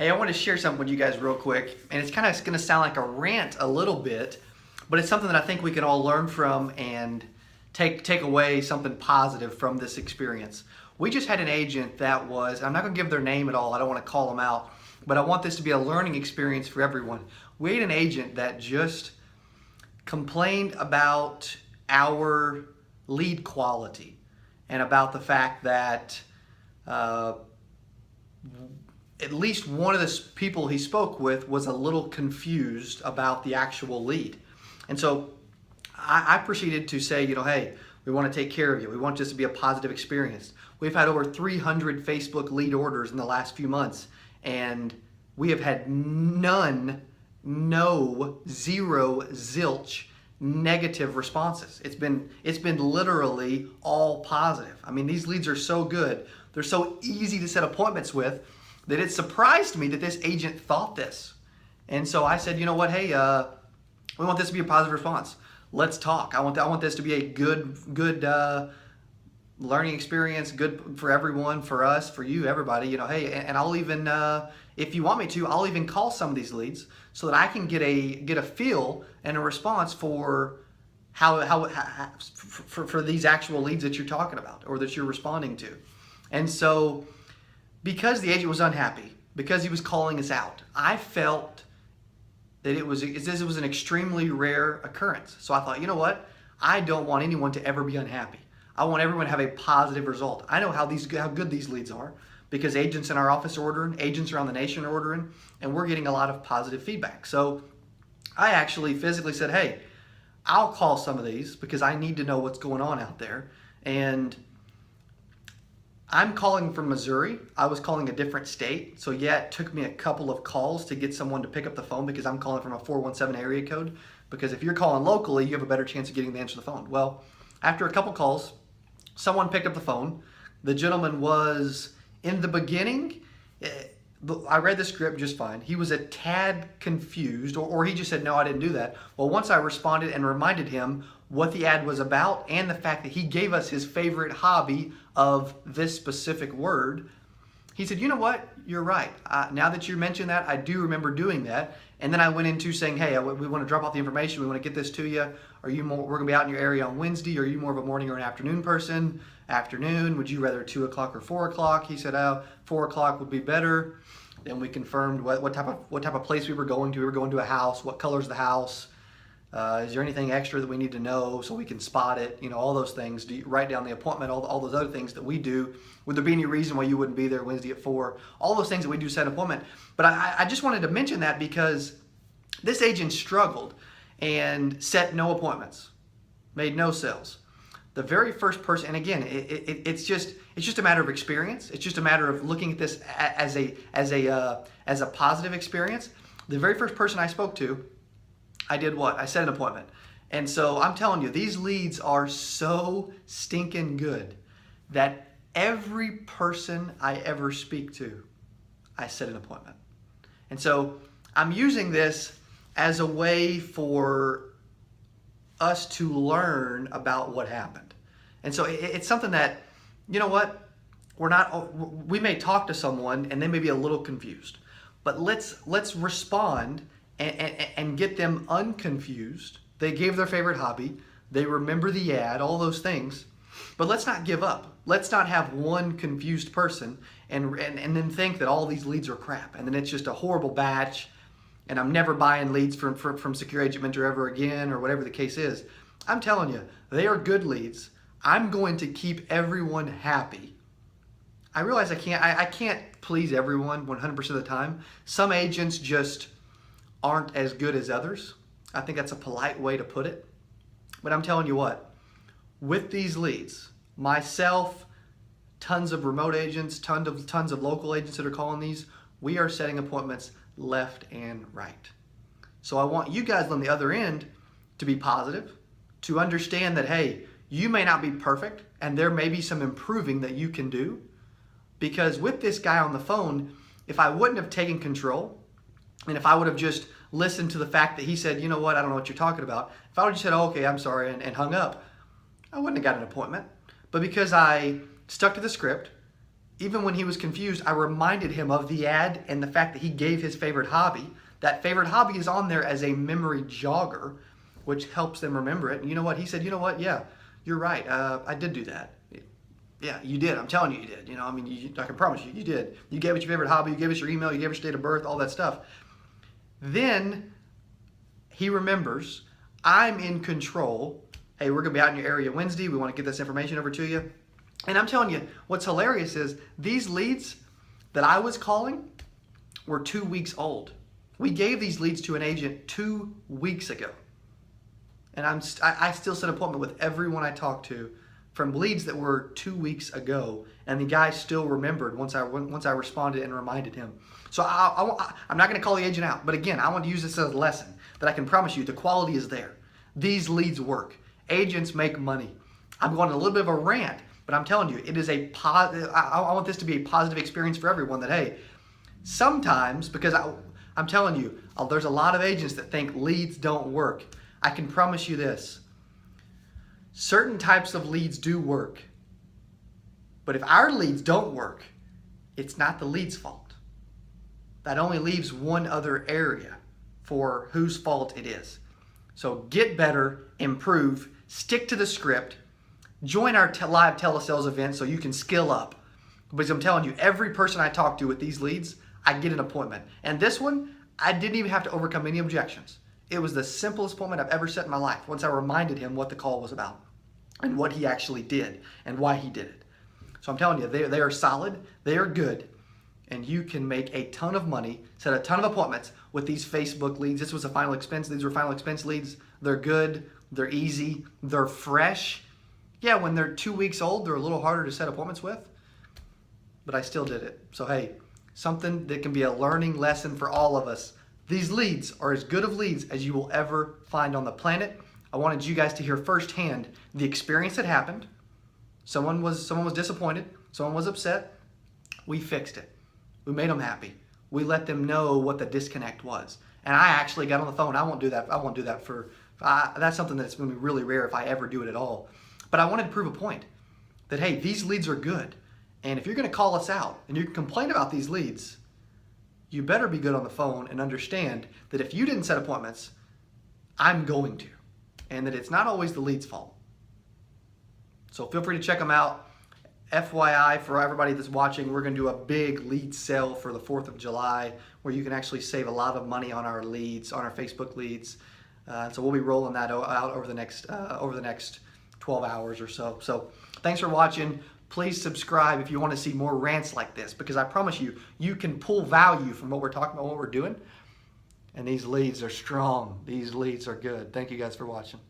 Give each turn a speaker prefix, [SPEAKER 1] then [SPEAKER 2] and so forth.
[SPEAKER 1] Hey, I want to share something with you guys real quick, and it's kind of going to sound like a rant a little bit, but it's something that I think we can all learn from and take away something positive from this experience. We just had an agent that was, I'm not going to give their name at all, I don't want to call them out, but I want this to be a learning experience for everyone. We had an agent that just complained about our lead quality and about the fact that at least one of the people he spoke with was a little confused about the actual lead. And so I proceeded to say, hey, we want to take care of you. We want this to be a positive experience. We've had over 300 Facebook lead orders in the last few months, and we have had zero, zilch negative responses. It's been literally all positive. I mean, these leads are so good. They're so easy to set appointments with that it surprised me that this agent thought this. And so I said, you know what, hey, we want this to be a positive response. Let's talk. I want this to be a good learning experience, good for everyone, for us, for you, everybody. Hey, and I'll even, if you want me to, I'll even call some of these leads so that I can get a feel and a response for for these actual leads that you're talking about or that you're responding to. And so, because the agent was unhappy, because he was calling us out, I felt that this was an extremely rare occurrence. So I thought, you know what? I don't want anyone to ever be unhappy. I want everyone to have a positive result. I know how good these leads are because agents in our office are ordering, agents around the nation are ordering, and we're getting a lot of positive feedback. So I actually physically said, hey, I'll call some of these because I need to know what's going on out there. And I'm calling from Missouri. I was calling a different state. So yeah, it took me a couple of calls to get someone to pick up the phone because I'm calling from a 417 area code. Because if you're calling locally, you have a better chance of getting the answer to the phone. Well, after a couple calls, someone picked up the phone. The gentleman was, in the beginning, I read the script just fine. He was a tad confused, or he just said, no, I didn't do that. Well, once I responded and reminded him what the ad was about and the fact that he gave us his favorite hobby of this specific word, he said, you know what, you're right. Now that you mentioned that, I do remember doing that. And then I went into saying, hey, we want to drop off the information. We want to get this to you. We're going to be out in your area on Wednesday. Are you more of a morning or an afternoon person? Afternoon. Would you rather 2 o'clock or 4 o'clock? He said, 4 o'clock would be better. Then we confirmed what type of place we were going to. We were going to a house. What color's the house? Is there anything extra that we need to know so we can spot it? All those things. Do you write down the appointment? All those other things that we do. Would there be any reason why you wouldn't be there Wednesday at 4? All those things that we do set an appointment. But I just wanted to mention that because this agent struggled and set no appointments, made no sales. The very first person, and again, it's just a matter of experience. It's just a matter of looking at this as a positive experience. The very first person I spoke to, I did what? I set an appointment. And so I'm telling you, these leads are so stinking good that every person I ever speak to, I set an appointment. And so I'm using this as a way for us to learn about what happened. And so it's something that, you know what, we may talk to someone and they may be a little confused, but let's respond and get them unconfused. They gave their favorite hobby. They remember the ad, all those things. But let's not give up. Let's not have one confused person and then think that all these leads are crap. And then it's just a horrible batch. And I'm never buying leads from Secure Agent Mentor ever again or whatever the case is. I'm telling you, they are good leads. I'm going to keep everyone happy. I realize I can't please everyone 100% of the time. Some agents just aren't as good as others. I think that's a polite way to put it. But I'm telling you what, with these leads, myself, tons of remote agents, tons of local agents that are calling these, we are setting appointments left and right. So I want you guys on the other end to be positive, to understand that, hey, you may not be perfect and there may be some improving that you can do. Because with this guy on the phone, if I wouldn't have taken control, and if I would have just listened to the fact that he said, you know what, I don't know what you're talking about. If I would have just said, oh, okay, I'm sorry, and hung up, I wouldn't have got an appointment. But because I stuck to the script, even when he was confused, I reminded him of the ad and the fact that he gave his favorite hobby. That favorite hobby is on there as a memory jogger, which helps them remember it. And you know what? He said, you know what? Yeah, you're right. I did do that. Yeah, you did. I'm telling you, you did. I mean, I can promise you, you did. You gave us your favorite hobby. You gave us your email. You gave us your date of birth, all that stuff. Then he remembers, I'm in control. Hey, we're going to be out in your area Wednesday. We want to get this information over to you. And I'm telling you, what's hilarious is these leads that I was calling were 2 weeks old. We gave these leads to an agent 2 weeks ago. And I still set an appointment with everyone I talked to from leads that were 2 weeks ago. And the guy still remembered once I responded and reminded him. So I'm not going to call the agent out. But again, I want to use this as a lesson that I can promise you the quality is there. These leads work. Agents make money. I'm going on a little bit of a rant, but I'm telling you, it is a positive. I want this to be a positive experience for everyone that, hey, sometimes, because I'm telling you, there's a lot of agents that think leads don't work. I can promise you this. Certain types of leads do work. But if our leads don't work, it's not the lead's fault. That only leaves one other area for whose fault it is. So get better, improve, stick to the script, join our live telesales event so you can skill up. Because I'm telling you, every person I talk to with these leads, I get an appointment. And this one, I didn't even have to overcome any objections. It was the simplest appointment I've ever set in my life once I reminded him what the call was about and what he actually did and why he did it. So I'm telling you, they are solid, they are good, and you can make a ton of money, set a ton of appointments with these Facebook leads. This was a final expense. These were final expense leads. They're good, they're easy, they're fresh. Yeah, when they're 2 weeks old, they're a little harder to set appointments with, but I still did it. So hey, something that can be a learning lesson for all of us. These leads are as good of leads as you will ever find on the planet. I wanted you guys to hear firsthand the experience that happened. Someone was disappointed. Someone was upset. We fixed it. We made them happy. We let them know what the disconnect was. And I actually got on the phone. I won't do that. That's something that's going to be really rare if I ever do it at all. But I wanted to prove a point that, hey, these leads are good. And if you're going to call us out and you complain about these leads, you better be good on the phone and understand that if you didn't set appointments, I'm going to. And that it's not always the lead's fault. So feel free to check them out. FYI, for everybody that's watching, we're going to do a big lead sale for the 4th of July where you can actually save a lot of money on our leads, on our Facebook leads. So we'll be rolling that out over the next 12 hours or so. So thanks for watching. Please subscribe if you want to see more rants like this, because I promise you, you can pull value from what we're talking about, what we're doing. And these leads are strong. These leads are good. Thank you guys for watching.